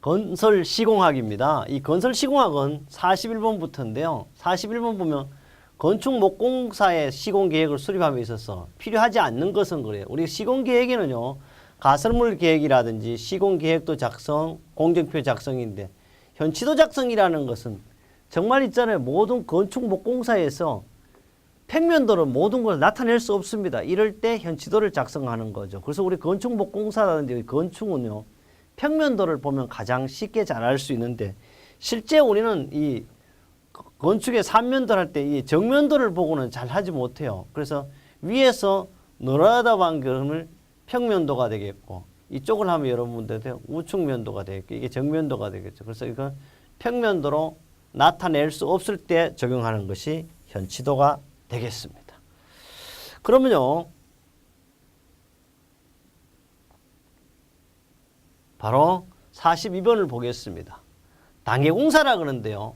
건설 시공학입니다. 이 건설 시공학은 41번부터인데요. 41번 보면 건축 목공사의 시공 계획을 수립함에 있어서 필요하지 않는 것은 그래요. 우리 시공 계획에는요. 가설물 계획이라든지 시공 계획도 작성, 공정표 작성인데 현지도 작성이라는 것은 정말 있잖아요. 모든 건축 목공사에서 평면도로 모든 걸 나타낼 수 없습니다. 이럴 때 현지도를 작성하는 거죠. 그래서 우리 건축 목공사라든지 건축은요. 평면도를 보면 가장 쉽게 잘 알 수 있는데 실제 우리는 이 건축의 삼면도를 할 때 이 정면도를 보고는 잘 하지 못해요. 그래서 위에서 노라다방 그림을 평면도가 되겠고 이쪽을 하면 여러분들 우측면도가 되겠고 이게 정면도가 되겠죠. 그래서 이건 평면도로 나타낼 수 없을 때 적용하는 것이 현지도가 되겠습니다. 그러면요. 바로 42번을 보겠습니다. 당해공사라 그러는데요.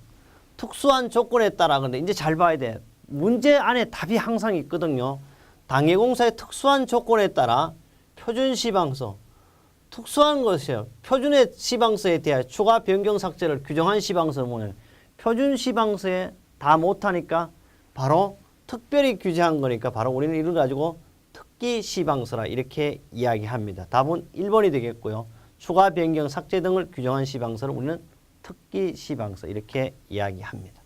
특수한 조건에 따라 그런데 이제 잘 봐야 돼. 문제 안에 답이 항상 있거든요. 당해공사의 특수한 조건에 따라 표준 시방서, 특수한 것이에요. 표준의 시방서에 대한 추가 변경 삭제를 규정한 시방서는 뭐냐면 표준 시방서에 다 못하니까 바로 특별히 규제한 거니까 바로 우리는 이걸 가지고 특기 시방서라 이렇게 이야기합니다. 답은 1번이 되겠고요. 추가 변경 삭제 등을 규정한 시방서를 우리는 특기 시방서 이렇게 이야기합니다.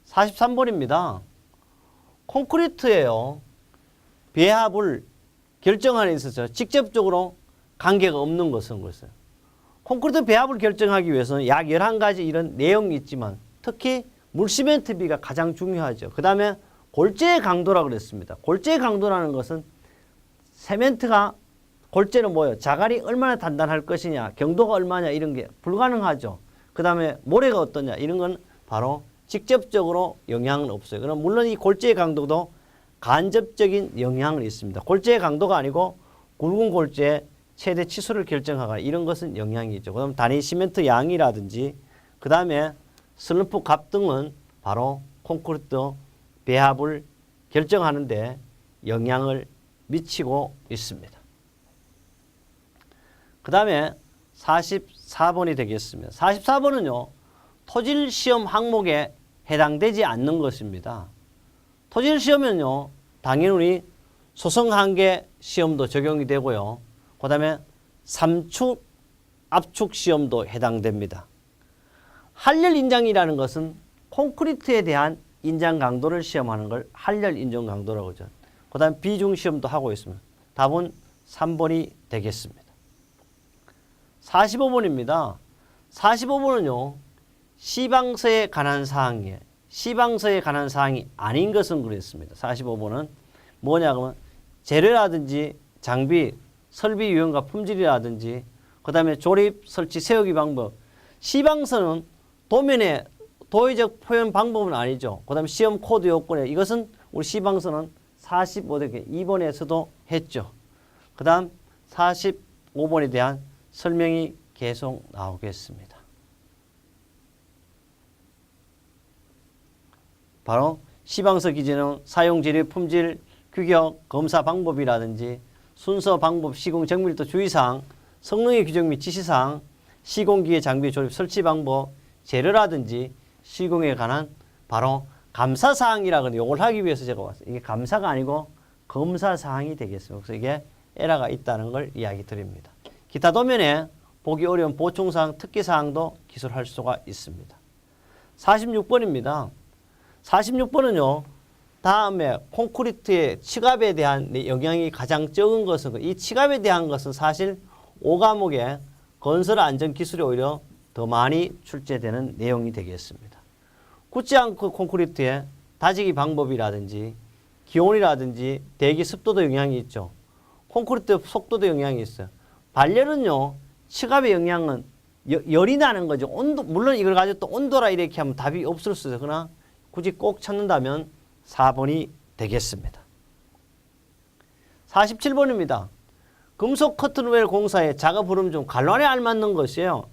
43번입니다. 콘크리트예요. 배합을 결정하는 데 있어서 직접적으로 관계가 없는 것은 그랬어요. 콘크리트 배합을 결정하기 위해서는 약 11가지 이런 내용이 있지만 특히 물시멘트비가 가장 중요하죠. 그 다음에 골재의 강도라고 그랬습니다. 골재의 강도라는 것은 세멘트가 골재는 뭐예요? 자갈이 얼마나 단단할 것이냐, 경도가 얼마냐 이런 게 불가능하죠. 그 다음에 모래가 어떠냐 이런 건 바로 직접적으로 영향은 없어요. 그럼 물론 이 골재의 강도도 간접적인 영향은 있습니다. 골재의 강도가 아니고 굵은 골재의 최대 치수를 결정하거나 이런 것은 영향이 있죠. 그다음 단위 시멘트 양이라든지 그 다음에 슬럼프 값 등은 바로 콘크리트 배합을 결정하는 데 영향을 미치고 있습니다. 그 다음에 44번이 되겠습니다. 44번은요. 토질시험 항목에 해당되지 않는 것입니다. 토질시험은요. 당연히 우리 소성한계 시험도 적용이 되고요. 그 다음에 삼축, 압축 시험도 해당됩니다. 할열 인장이라는 것은 콘크리트에 대한 인장 강도를 시험하는 걸 할열 인정 강도라고 하죠. 그 다음 비중 시험도 하고 있습니다. 답은 3번이 되겠습니다. 45번입니다. 45번은요. 시방서에 관한 사항이에요. 시방서에 관한 사항이 아닌 것은 그랬습니다. 45번은 뭐냐 그러면 재료라든지 장비, 설비 유형과 품질이라든지 그 다음에 조립, 설치, 세우기 방법. 시방서는 도면의 도의적 표현 방법은 아니죠. 그 다음에 시험 코드 요건에 이것은 우리 시방서는 45대 2번에서도 했죠. 그 다음 45번에 대한 설명이 계속 나오겠습니다. 바로 시방서 기준은 사용 재료 품질 규격 검사 방법이라든지 순서 방법 시공 정밀도 주의사항 성능의 규정 및 지시사항 시공기계 장비 조립 설치 방법 재료라든지 시공에 관한 바로 감사사항이라고 하는데 이걸 하기 위해서 제가 왔어요. 이게 감사가 아니고 검사사항이 되겠습니다. 그래서 이게 에러가 있다는 걸 이야기 드립니다. 기타 도면에 보기 어려운 보충사항, 특기사항도 기술할 수가 있습니다. 46번입니다. 46번은요. 다음에 콘크리트의 치갑에 대한 영향이 가장 적은 것은 이 치갑에 대한 것은 사실 5과목에 건설 안전 기술이 오히려 더 많이 출제되는 내용이 되겠습니다. 굳지 않고 콘크리트의 다지기 방법이라든지 기온이라든지 대기 습도도 영향이 있죠. 콘크리트 속도도 영향이 있어요. 발열은요. 치갑의 영향은 열이 나는 거죠. 온도 물론 이걸 가지고 또 온도라 이렇게 하면 답이 없을 수 있어요. 그러나 굳이 꼭 찾는다면 4번이 되겠습니다. 47번입니다. 금속 커튼웰 공사의 작업 흐름 중 관란에 알맞는 것이에요.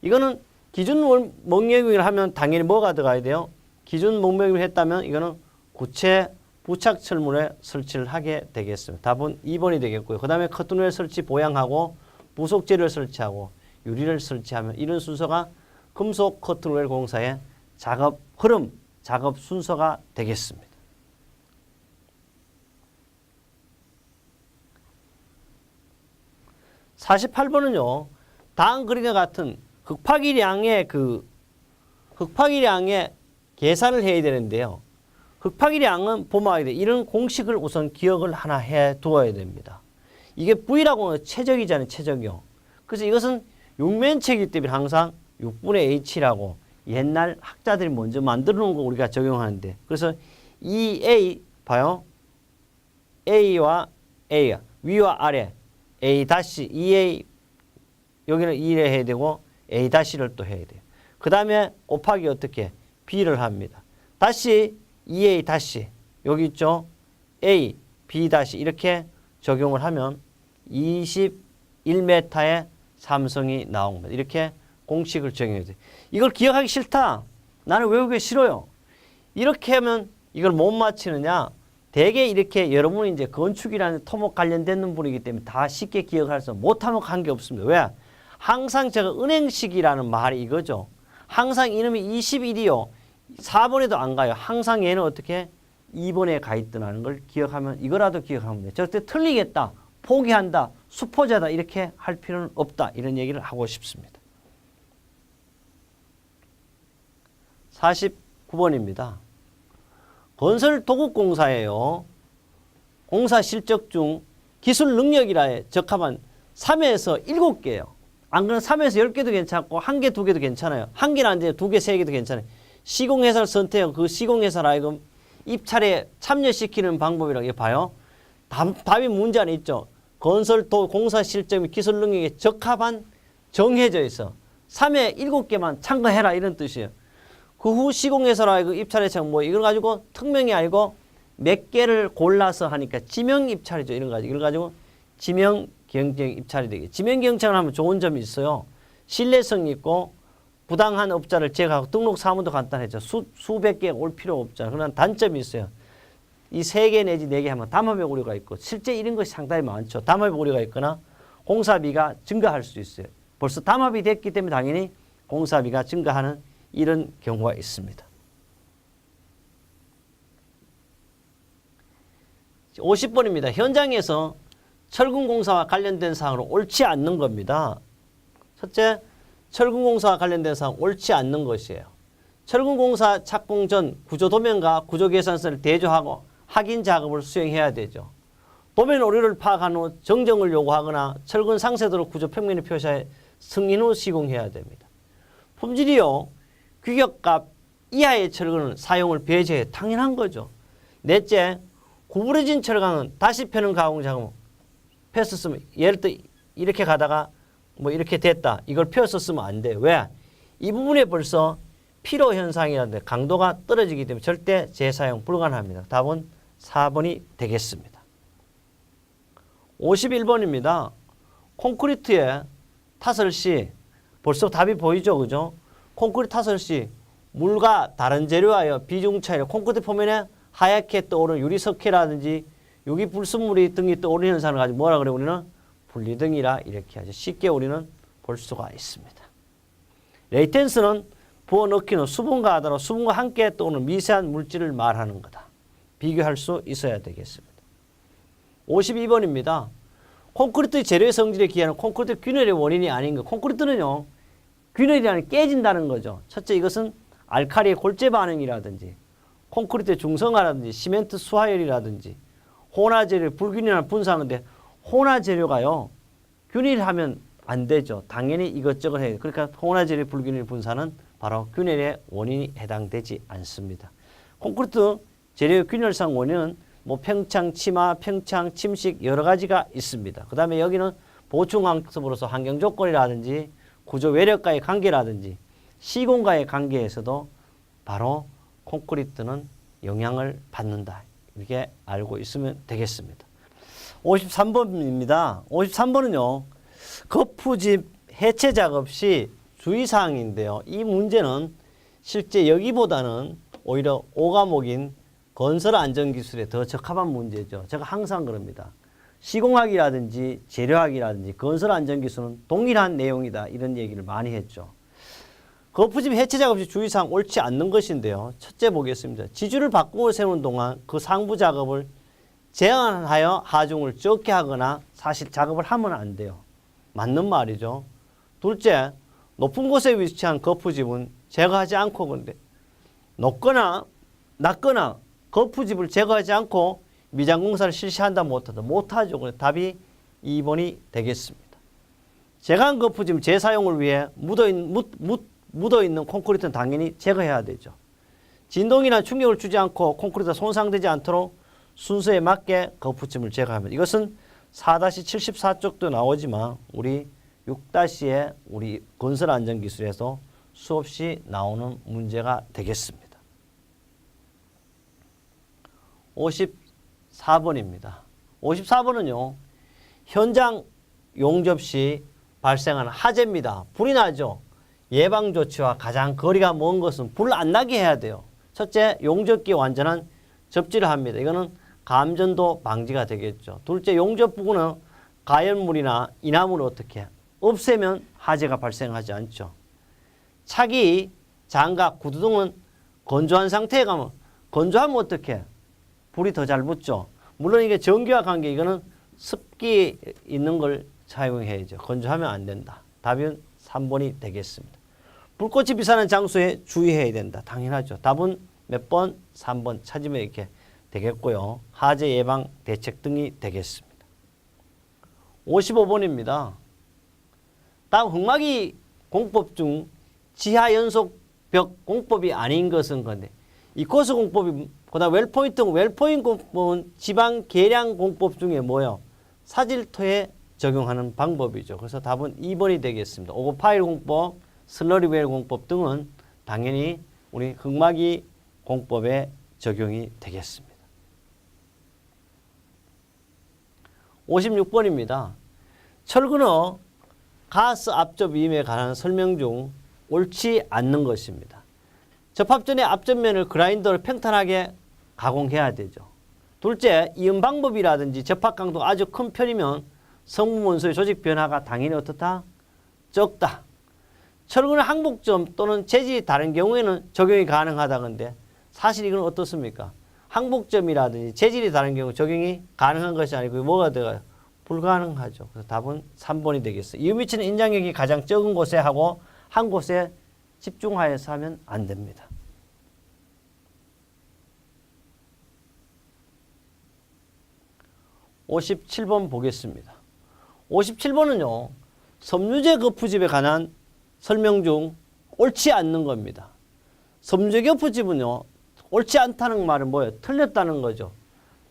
이거는 기준 목매김을 하면 당연히 뭐가 들어가야 돼요? 기준 목매김을 했다면 이거는 구체 부착 철물에 설치를 하게 되겠습니다. 답은 2번이 되겠고요. 그 다음에 커튼웰 설치 보양하고 부속 재료를 설치하고 유리를 설치하면 이런 순서가 금속 커튼웰 공사의 작업 흐름, 작업 순서가 되겠습니다. (48번은요) 다음 그림과 같은 흑파기량의 계산을 해야 되는데요. 흑파기량은 보면 이런 공식을 우선 기억을 하나 해 두어야 됩니다. 이게 V라고는 최적이잖아요. 최적이요. 그래서 이것은 육면체이기 때문에 항상 6분의 H라고 옛날 학자들이 먼저 만들어 놓은 거 우리가 적용하는데, 그래서 EA 봐요. A와 A가 위와 아래 A 다시 EA 여기는 E를 해야 되고 A 다시를 또 해야 돼요. 그 다음에 곱하기 어떻게 B를 합니다. 다시 EA 다시 여기 있죠. A B 다시 이렇게 적용을 하면 21m의 삼성이 나온 겁니다. 이렇게 공식을 적용해야 돼요. 이걸 기억하기 싫다. 나는 외우기 싫어요. 이렇게 하면 이걸 못 맞히느냐. 대개 이렇게 여러분이 이제 건축이라는 토목 관련된 분이기 때문에 다 쉽게 기억할 수 못하면 관계 없습니다. 왜? 항상 제가 은행식이라는 말이 이거죠. 항상 이놈이 21이요. 4번에도 안 가요. 항상 얘는 어떻게 2번에 가 있더라는 걸 기억하면 이거라도 기억하면 돼요. 절대 틀리겠다. 포기한다. 수포자다. 이렇게 할 필요는 없다. 이런 얘기를 하고 싶습니다. 49번입니다. 건설 도급공사예요. 공사 실적 중 기술 능력이라에 적합한 3에서 7개예요. 안 그러면 3에서 10개도 괜찮고 1개, 2개도 괜찮아요. 1개는 안 돼요. 2개, 3개도 괜찮아요. 시공회사를 선택하고 그 시공회사를 하여금 입찰에 참여시키는 방법이라고 봐요. 답이 문제 안에 있죠. 건설 공사 실적 및 기술 능력에 적합한 정해져 있어. 3에 7개만 참가해라 이런 뜻이에요. 그 후 시공회사로 하여금 입찰에 뭐 이걸 가지고 특명이 아니고 몇 개를 골라서 하니까 지명 입찰이죠. 이런 거 가지고. 이걸 가지고 지명 경쟁 입찰이 되게. 지명 경쟁을 하면 좋은 점이 있어요. 신뢰성이 있고 부당한 업자를 제거하고 등록 사무도 간단해져. 수백 개 올 필요 없잖아요. 그러나 단점이 있어요. 이 3개 내지 4개 하면 담합의 우려가 있고 실제 이런 것이 상당히 많죠. 담합의 우려가 있거나 공사비가 증가할 수 있어요. 벌써 담합이 됐기 때문에 당연히 공사비가 증가하는 이런 경우가 있습니다. 50번입니다. 현장에서 철근공사와 관련된 사항으로 옳지 않는 겁니다. 첫째, 철근공사와 관련된 사항 옳지 않는 것이에요. 철근공사 착공 전 구조도면과 구조계산서를 대조하고 확인 작업을 수행해야 되죠. 도면 오류를 파악한 후 정정을 요구하거나 철근 상세도로 구조 평면에 표시해 승인 후 시공해야 됩니다. 품질이요. 규격값 이하의 철근을 사용을 배제해 당연한 거죠. 넷째, 구부러진 철강은 다시 펴는 가공 작업 펴서 쓰면 예를 들어 이렇게 가다가 뭐 이렇게 됐다. 이걸 펴서 쓰면 안 돼요. 왜? 이 부분에 벌써 피로 현상이라든지 강도가 떨어지기 때문에 절대 재사용 불가능합니다. 답은 4번이 되겠습니다. 51번입니다. 콘크리트에 타설 시 벌써 답이 보이죠. 그죠? 콘크리트 타설 시 물과 다른 재료하여 비중 차이로 콘크리트 표면에 하얗게 떠오르는 유리석회라든지 유기 불순물이 등이 떠오르는 현상을 가지고 뭐라 그래 우리는 분리등이라 이렇게 하죠. 쉽게 우리는 볼 수가 있습니다. 레이텐스는 부어 넣기는 수분과 하더라도 수분과 함께 떠오르는 미세한 물질을 말하는 거다. 비교할 수 있어야 되겠습니다. 52번입니다. 콘크리트 재료의 성질에 기하는 콘크리트 균열의 원인이 아닌 것. 콘크리트는요. 균열이라는 깨진다는 거죠. 첫째 이것은 알칼리의 골재 반응이라든지 콘크리트의 중성화라든지 시멘트 수화열이라든지 혼화재료 불균형을 분사하는데 혼화재료가요. 균일하면 안 되죠. 당연히 이것저것 해요. 그러니까 혼화재료 불균형 분사는 바로 균열의 원인이 해당되지 않습니다. 콘크리트 재료의 균열상 원인은 뭐 평창 침하, 평창 침식 여러 가지가 있습니다. 그 다음에 여기는 보충학습으로서 환경 조건이라든지 구조 외력과의 관계라든지 시공과의 관계에서도 바로 콘크리트는 영향을 받는다. 이렇게 알고 있으면 되겠습니다. 53번입니다. 53번은요. 거푸집 해체 작업 시 주의사항인데요. 이 문제는 실제 여기보다는 오히려 5과목인 건설 안전기술에 더 적합한 문제죠. 제가 항상 그럽니다. 시공학이라든지 재료학이라든지 건설안전기술은 동일한 내용이다. 이런 얘기를 많이 했죠. 거푸집 해체 작업 시 주의사항 옳지 않는 것인데요. 첫째 보겠습니다. 지주를 바꾸고 세우는 동안 그 상부 작업을 제한하여 하중을 적게 하거나 사실 작업을 하면 안 돼요. 맞는 말이죠. 둘째, 높은 곳에 위치한 거푸집은 제거하지 않고 근데 낮거나 거푸집을 제거하지 않고 미장공사를 실시한다 못하다 못하죠. 그래서 답이 2번이 되겠습니다. 제거한 거푸집 재사용을 위해 묻어있는 콘크리트는 당연히 제거해야 되죠. 진동이나 충격을 주지 않고 콘크리트가 손상되지 않도록 순서에 맞게 거푸집을 제거하면 이것은 4-74쪽도 나오지만 우리 6-에 우리 건설안전기술에서 수없이 나오는 문제가 되겠습니다. 54번입니다. 54번은요. 현장 용접 시 발생하는 화재입니다. 불이 나죠. 예방조치와 가장 거리가 먼 것은 불 안 나게 해야 돼요. 첫째, 용접기 완전한 접지를 합니다. 이거는 감전도 방지가 되겠죠. 둘째, 용접 부근은 가열물이나 인화물을 어떻게 없애면 화재가 발생하지 않죠. 차기, 장갑, 구두 등은 건조한 상태에 가면 건조하면 어떻게 불이 더 잘 붙죠. 물론 이게 전기와 관계 이거는 습기 있는 걸 사용해야죠. 건조하면 안 된다. 답은 3번이 되겠습니다. 불꽃이 비사는 장소에 주의해야 된다. 당연하죠. 답은 몇 번? 3번 찾으면 이렇게 되겠고요. 화재 예방 대책 등이 되겠습니다. 55번입니다. 다음 흙막이 공법 중 지하 연속 벽 공법이 아닌 것은 건데 이 코스 공법이 그다음 웰포인트 공법은 지방 계량 공법 중에 뭐예요? 사질토에 적용하는 방법이죠. 그래서 답은 2번이 되겠습니다. 오고 파일 공법, 슬러리 웰 공법 등은 당연히 우리 흙막이 공법에 적용이 되겠습니다. 56번입니다. 철근어 가스 압접 위임에 관한 설명 중 옳지 않는 것입니다. 접합 전에 앞전면을 그라인더로 평탄하게 가공해야 되죠. 둘째, 이은 방법이라든지 접합 강도가 아주 큰 편이면 성분 원소의 조직 변화가 당연히 어떻다? 적다. 철근의 항복점 또는 재질이 다른 경우에는 적용이 가능하다는데 사실 이건 어떻습니까? 항복점이라든지 재질이 다른 경우 적용이 가능한 것이 아니고 뭐가 돼요? 불가능하죠. 그래서 답은 3번이 되겠어요. 이음 미치는 인장력이 가장 적은 곳에 하고 한 곳에 집중하여서 하면 안 됩니다. (57번) 보겠습니다. 57번은요. 섬유제 거푸집에 관한 설명 중 옳지 않는 겁니다. 섬유제 거푸집은요. 옳지 않다는 말은 뭐예요? 틀렸다는 거죠.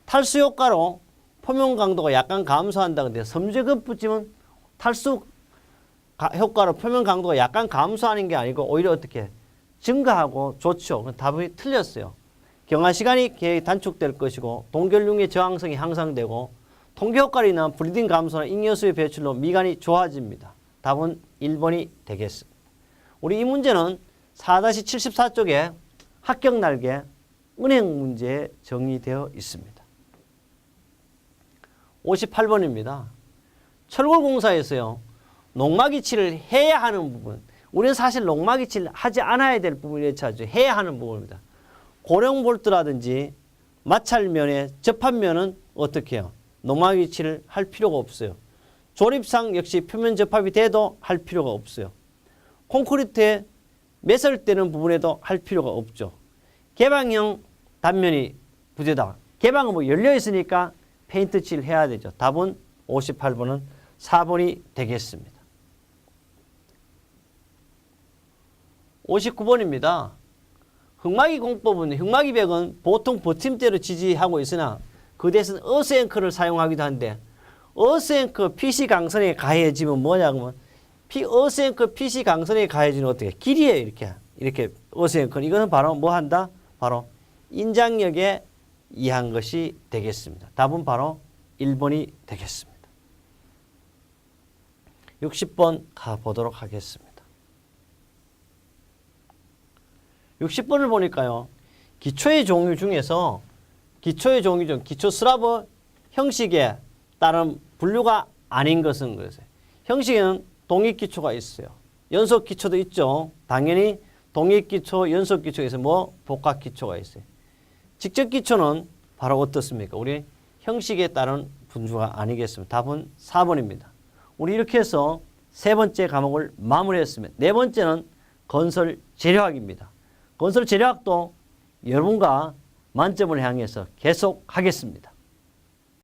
탈수 효과로 표면 강도가 약간 감소한다. 근데 섬유제 거푸집은 탈수 효과로 표면 강도가 약간 감소하는 게 아니고 오히려 어떻게 증가하고 좋죠. 답이 틀렸어요. 경화 시간이 단축될 것이고 동결융의 저항성이 향상되고 통계 효과로 인한 브리딩 감소나 잉여수의 배출로 미간이 좋아집니다. 답은 1번이 되겠습니다. 우리 이 문제는 4-74쪽에 합격 날개 은행 문제에 정의되어 있습니다. 58번입니다. 철골공사에서요. 농막이치를 해야 하는 부분. 우리는 사실 농막이치를 하지 않아야 될 부분이 예차죠. 해야 하는 부분입니다. 고령 볼트라든지 마찰면에 접합면은 어떻게 해요? 농막이치를 할 필요가 없어요. 조립상 역시 표면 접합이 돼도 할 필요가 없어요. 콘크리트에 매설되는 부분에도 할 필요가 없죠. 개방형 단면이 부재다. 개방은 뭐 열려 있으니까 페인트 칠을 해야 되죠. 답은 58번은 4번이 되겠습니다. 59번입니다. 흙막이 공법은 흙막이 벽은 보통 버팀대로 지지하고 있으나 그 대신 어스앵커를 사용하기도 한데 어스앵커 PC 강선에 가해지면 뭐냐면 어스앵커 PC 강선에 가해지는 어떻게 길이에요. 이렇게 어스앵커 이거는 바로 뭐 한다? 바로 인장력에 의한 것이 되겠습니다. 답은 바로 1번이 되겠습니다. 60번 가보도록 하겠습니다. 60번을 보니까요. 기초의 종류 중에서 기초 슬라브 형식의 따른 분류가 아닌 것은 그래서 형식에는 동익기초가 있어요. 연속기초도 있죠. 당연히 동익기초, 연속기초에서 뭐 복합기초가 있어요. 직접기초는 바로 어떻습니까? 우리 형식에 따른 분류가 아니겠습니다. 답은 4번입니다. 우리 이렇게 해서 세 번째 과목을 마무리했습니다. 네 번째는 건설 재료학입니다. 건설 재료학도 여러분과 만점을 향해서 계속 하겠습니다.